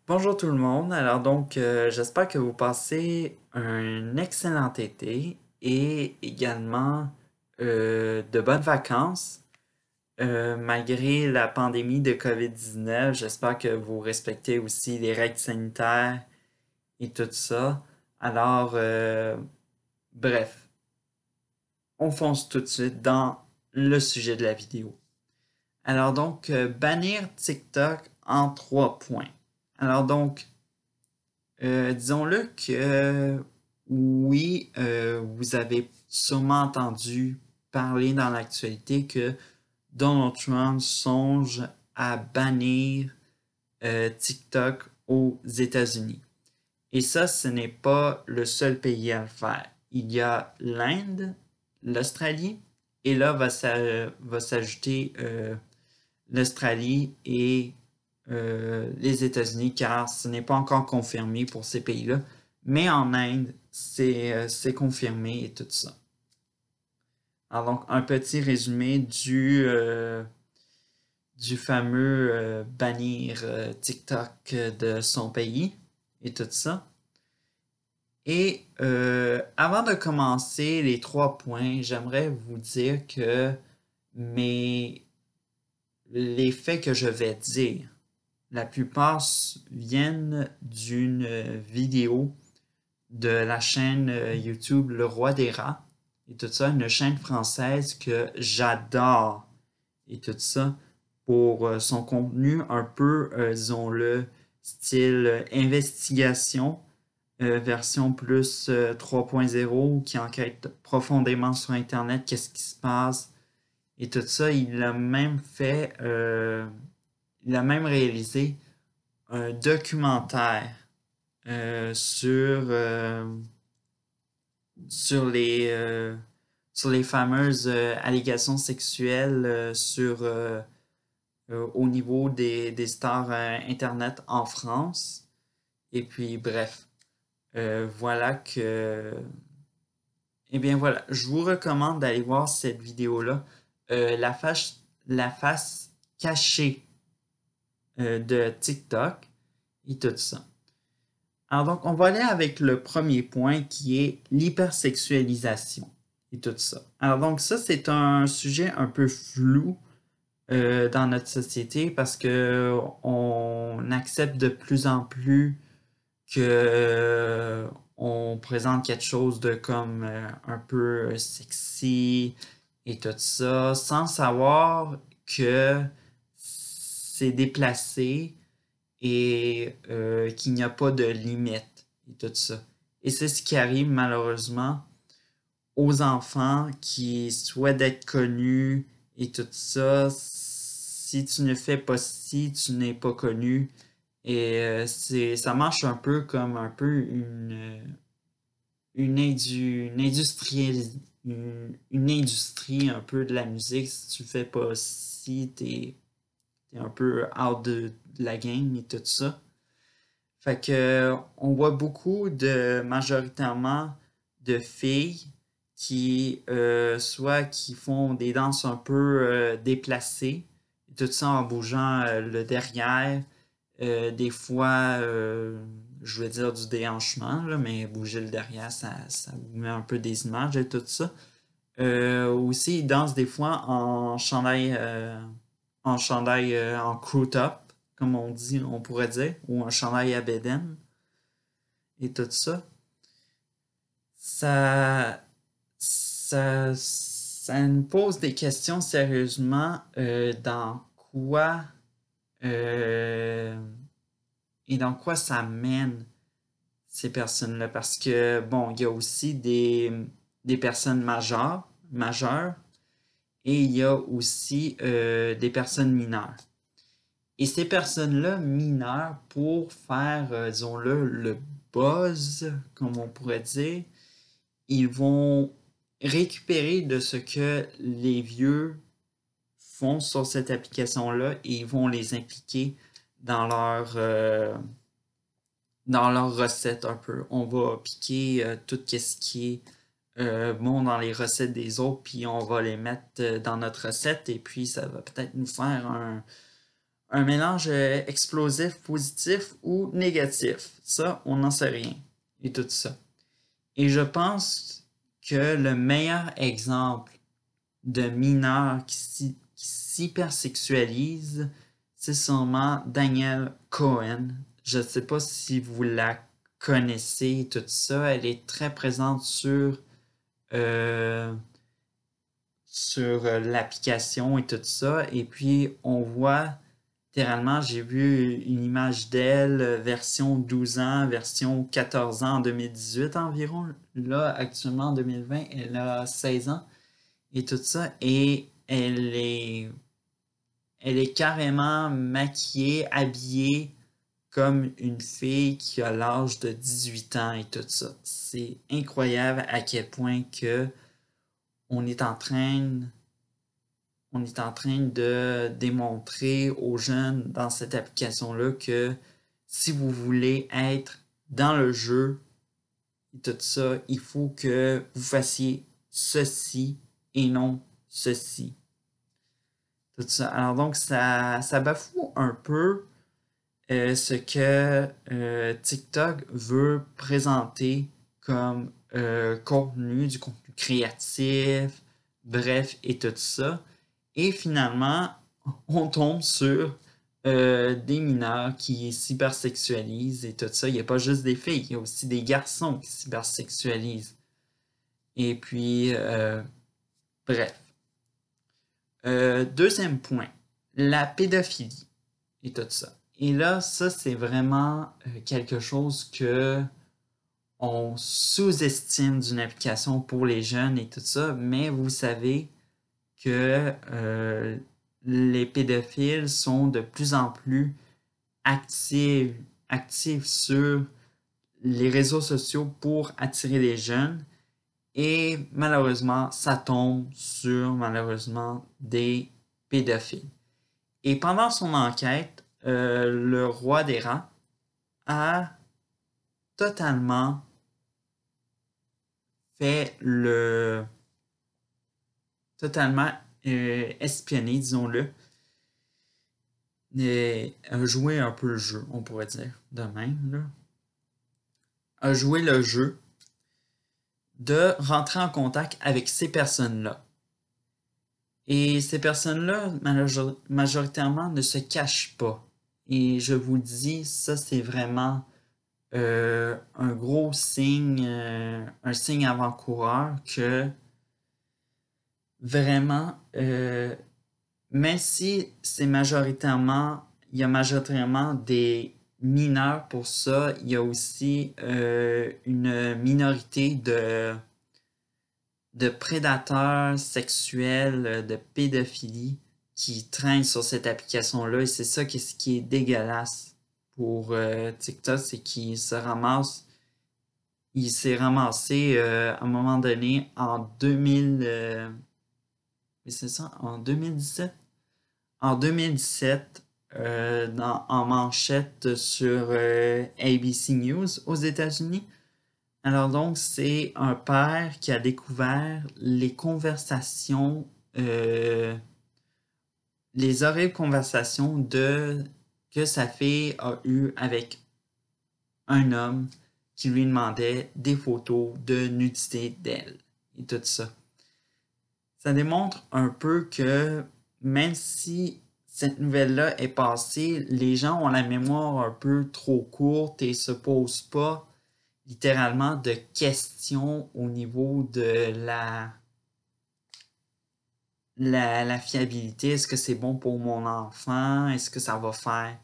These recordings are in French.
Bonjour tout le monde. Alors donc, j'espère que vous passez un excellent été et également de bonnes vacances. Malgré la pandémie de COVID-19, j'espère que vous respectez aussi les règles sanitaires et tout ça. Alors, bref, on fonce tout de suite dans le sujet de la vidéo. Alors donc, bannir TikTok en 3 points. Alors donc, disons-le que oui, vous avez sûrement entendu parler dans l'actualité que Donald Trump songe à bannir TikTok aux États-Unis. Et ça, ce n'est pas le seul pays à le faire. Il y a l'Inde, l'Australie, et là va s'ajouter l'Australie et les États-Unis, car ce n'est pas encore confirmé pour ces pays-là. Mais en Inde, c'est confirmé et tout ça. Alors donc, un petit résumé du fameux bannir TikTok de son pays et tout ça. Et avant de commencer les 3 points, j'aimerais vous dire que les faits que je vais dire, la plupart viennent d'une vidéo de la chaîne YouTube Le Roi des Rats et tout ça, une chaîne française que j'adore et tout ça pour son contenu un peu, disons-le, style investigation, version plus 3.0 qui enquête profondément sur Internet, qu'est-ce qui se passe et tout ça. Il a même réalisé un documentaire euh, sur, euh, sur les, euh, sur les fameuses allégations sexuelles au niveau des stars Internet en France. Et puis, bref, voilà que... Eh bien, voilà, je vous recommande d'aller voir cette vidéo-là. La face cachée de TikTok et tout ça. Alors donc, on va aller avec le premier point qui est l'hypersexualisation et tout ça. Alors donc, ça, c'est un sujet un peu flou dans notre société parce que on accepte de plus en plus que on présente quelque chose de comme un peu sexy et tout ça, sans savoir que c'est déplacé et qu'il n'y a pas de limite et tout ça. Et c'est ce qui arrive malheureusement aux enfants qui souhaitent être connus et tout ça. Si tu ne fais pas ci, tu n'es pas connu. Et ça marche un peu comme un peu une industrie un peu de la musique. Si tu fais pas ci, t'es un peu out de la game et tout ça. Fait que on voit beaucoup de majoritairement de filles qui soit qui font des danses un peu déplacées, tout ça en bougeant le derrière, des fois je vais dire du déhanchement, là, mais bouger le derrière, ça vous met un peu des images et tout ça. Aussi, ils dansent des fois en crew top, comme on dit, on pourrait dire, ou un chandail à bedaine et tout ça. Ça, ça nous pose des questions sérieusement euh, dans quoi ça mène ces personnes-là. Parce que, bon, il y a aussi des personnes majeures, et il y a aussi des personnes mineures. Et ces personnes-là, mineures, pour faire, disons-le, le buzz, comme on pourrait dire, ils vont récupérer de ce que les vieux font sur cette application-là et ils vont les impliquer dans dans leur recette un peu. On va piquer tout ce qui est bon dans les recettes des autres, puis on va les mettre dans notre recette et puis ça va peut-être nous faire un mélange explosif positif ou négatif. Ça, on n'en sait rien. Et tout ça. Et je pense que le meilleur exemple de mineurs qui s'hypersexualisent, c'est sûrement Danielle Cohen. Je ne sais pas si vous la connaissez et tout ça. Elle est très présente euh, sur l'application et tout ça. Et puis, on voit, littéralement, j'ai vu une image d'elle, version 12 ans, version 14 ans en 2018 environ. Là, actuellement, en 2020, elle a 16 ans et tout ça. Et elle est carrément maquillée, habillée comme une fille qui a l'âge de 18 ans et tout ça. C'est incroyable à quel point que on est en train on est en train de démontrer aux jeunes dans cette application-là que si vous voulez être dans le jeu et tout ça, il faut que vous fassiez ceci et non ceci. Tout ça. Alors donc, ça bafoue un peu ce que TikTok veut présenter comme contenu, du contenu créatif, bref, et tout ça. Et finalement, on tombe sur des mineurs qui cybersexualisent et tout ça. Il n'y a pas juste des filles, il y a aussi des garçons qui cybersexualisent. Et puis, bref. Deuxième point, la pédophilie et tout ça. Et là, ça, c'est vraiment quelque chose que on sous-estime d'une application pour les jeunes et tout ça, mais vous savez que les pédophiles sont de plus en plus actifs sur les réseaux sociaux pour attirer les jeunes. Et malheureusement, ça tombe sur, malheureusement, des pédophiles. Et pendant son enquête, le roi des rats a totalement fait le... totalement espionné, disons-le, et a joué un peu le jeu, on pourrait dire, de même, là. A joué le jeu de rentrer en contact avec ces personnes-là. Et ces personnes-là, majoritairement, ne se cachent pas. Et je vous dis, ça, c'est vraiment un gros signe, un signe avant-coureur que vraiment, même si il y a majoritairement des mineurs pour ça, il y a aussi une minorité de prédateurs sexuels, de pédophilie qui traînent sur cette application-là. Et c'est ça ce qui est dégueulasse pour TikTok, c'est il s'est ramassé à un moment donné en 2000, c'est ça, en 2017? En 2017, en manchette sur ABC News aux États-Unis. Alors donc, c'est un père qui a découvert les conversations, les horribles conversations que sa fille a eues avec un homme qui lui demandait des photos de nudité d'elle et tout ça. Ça démontre un peu que même si cette nouvelle-là est passée, les gens ont la mémoire un peu trop courte et se posent pas littéralement de questions au niveau de la fiabilité. Est-ce que c'est bon pour mon enfant? Est-ce que ça va faire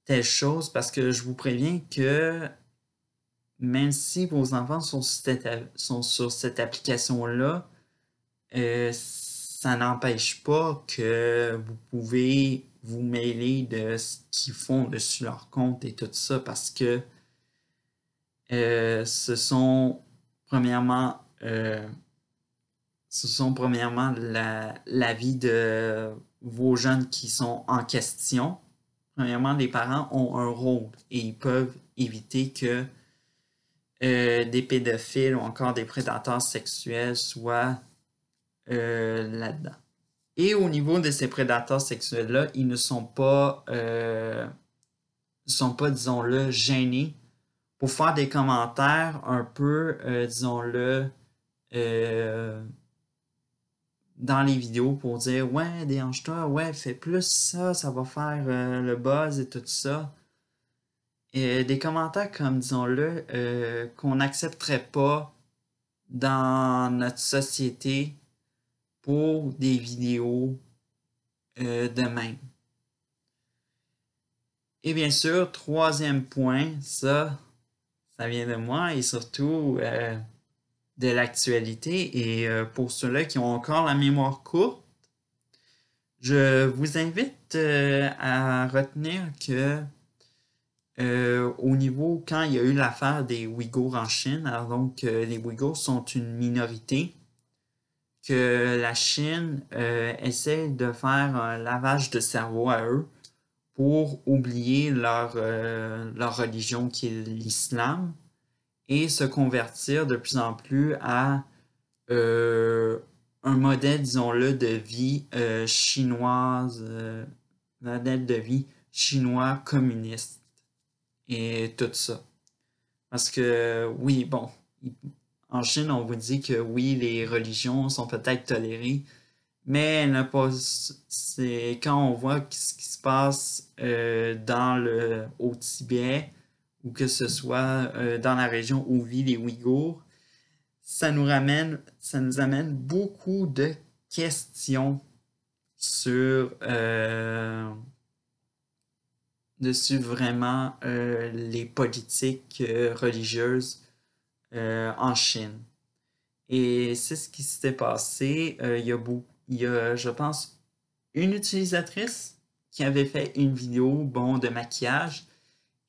telle chose? Parce que je vous préviens que même si vos enfants sont sur cette application-là, ça n'empêche pas que vous pouvez vous mêler de ce qu'ils font dessus leur compte et tout ça parce que ce sont premièrement la vie de vos jeunes qui sont en question. Premièrement, les parents ont un rôle et ils peuvent éviter que des pédophiles ou encore des prédateurs sexuels soient là-dedans. Et au niveau de ces prédateurs sexuels-là, ils ne sont pas, disons-le, gênés pour faire des commentaires un peu, disons-le, euh, dans les vidéos pour dire ouais, déhanche-toi, ouais, fais plus ça, ça va faire le buzz et tout ça. Et des commentaires comme, disons-le, qu'on n'accepterait pas dans notre société pour des vidéos de même. Et bien sûr, troisième point, ça vient de moi et surtout de l'actualité. Et pour ceux-là qui ont encore la mémoire courte, je vous invite à retenir que au niveau, quand il y a eu l'affaire des Ouïghours en Chine, alors donc les Ouïghours sont une minorité, que la Chine essaie de faire un lavage de cerveau à eux pour oublier leur religion qui est l'islam et se convertir de plus en plus à un modèle, disons-le, de vie chinoise, modèle de vie chinois communiste et tout ça. Parce que oui, bon, en Chine, on vous dit que oui, les religions sont peut-être tolérées, mais c'est quand on voit ce qui se passe au Tibet ou que ce soit dans la région où vivent les Ouïghours, ça nous amène beaucoup de questions sur dessus vraiment les politiques religieuses en Chine. Et c'est ce qui s'était passé. Il y a, je pense, une utilisatrice qui avait fait une vidéo, bon, de maquillage.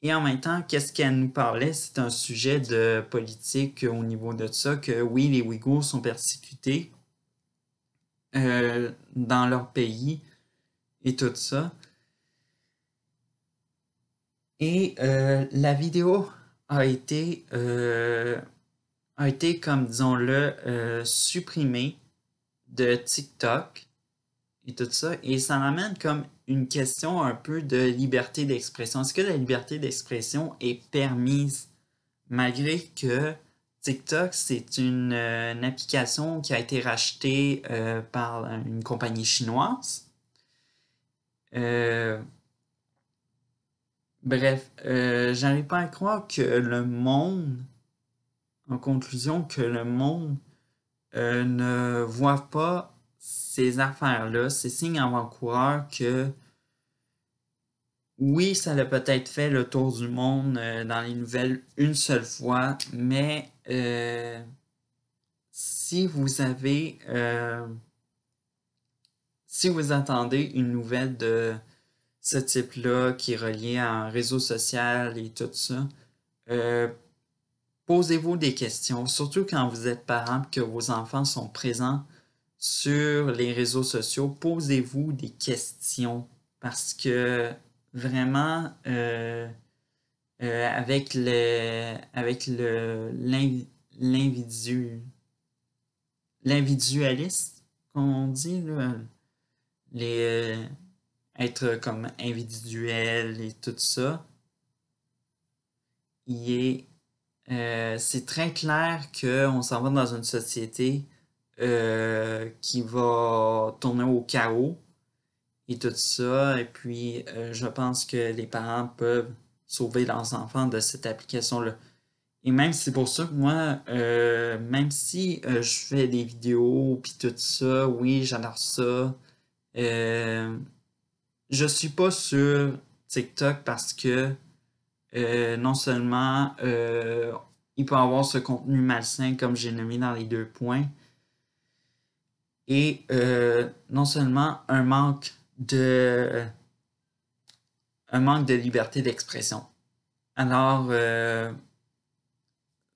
Et en même temps, qu'est-ce qu'elle nous parlait? C'est un sujet de politique au niveau de ça, que oui, les Ouïghours sont persécutés dans leur pays et tout ça. Et la vidéo a été comme, disons-le, supprimée de TikTok et tout ça. Et ça m'amène comme une question un peu de liberté d'expression. Est-ce que la liberté d'expression est permise malgré que TikTok, c'est une application qui a été rachetée par une compagnie chinoise? Euh, Bref, j'arrive pas à croire que le monde, en conclusion, que le monde ne voit pas ces affaires-là, ces signes avant-coureurs que oui, ça a peut-être fait le tour du monde dans les nouvelles une seule fois, mais si vous avez, si vous attendez une nouvelle de ce type-là qui est reliée à un réseau social et tout ça, euh, posez-vous des questions, surtout quand vous êtes parent et que vos enfants sont présents sur les réseaux sociaux. Posez-vous des questions parce que vraiment, avec l'individualiste, comme on dit, là, les, être comme individuel et tout ça, c'est très clair qu'on s'en va dans une société qui va tourner au chaos et tout ça. Et puis, je pense que les parents peuvent sauver leurs enfants de cette application-là. Et même c'est pour ça que moi, même si je fais des vidéos puis tout ça, oui, j'adore ça. euh, je suis pas sur TikTok parce que non seulement il peut avoir ce contenu malsain comme j'ai nommé dans les deux points, et non seulement un manque de liberté d'expression. Alors,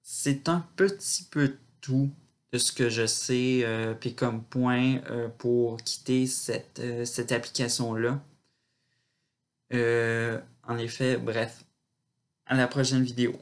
c'est un petit peu tout de ce que je sais, puis comme point pour quitter cette application-là. En effet, bref, à la prochaine vidéo.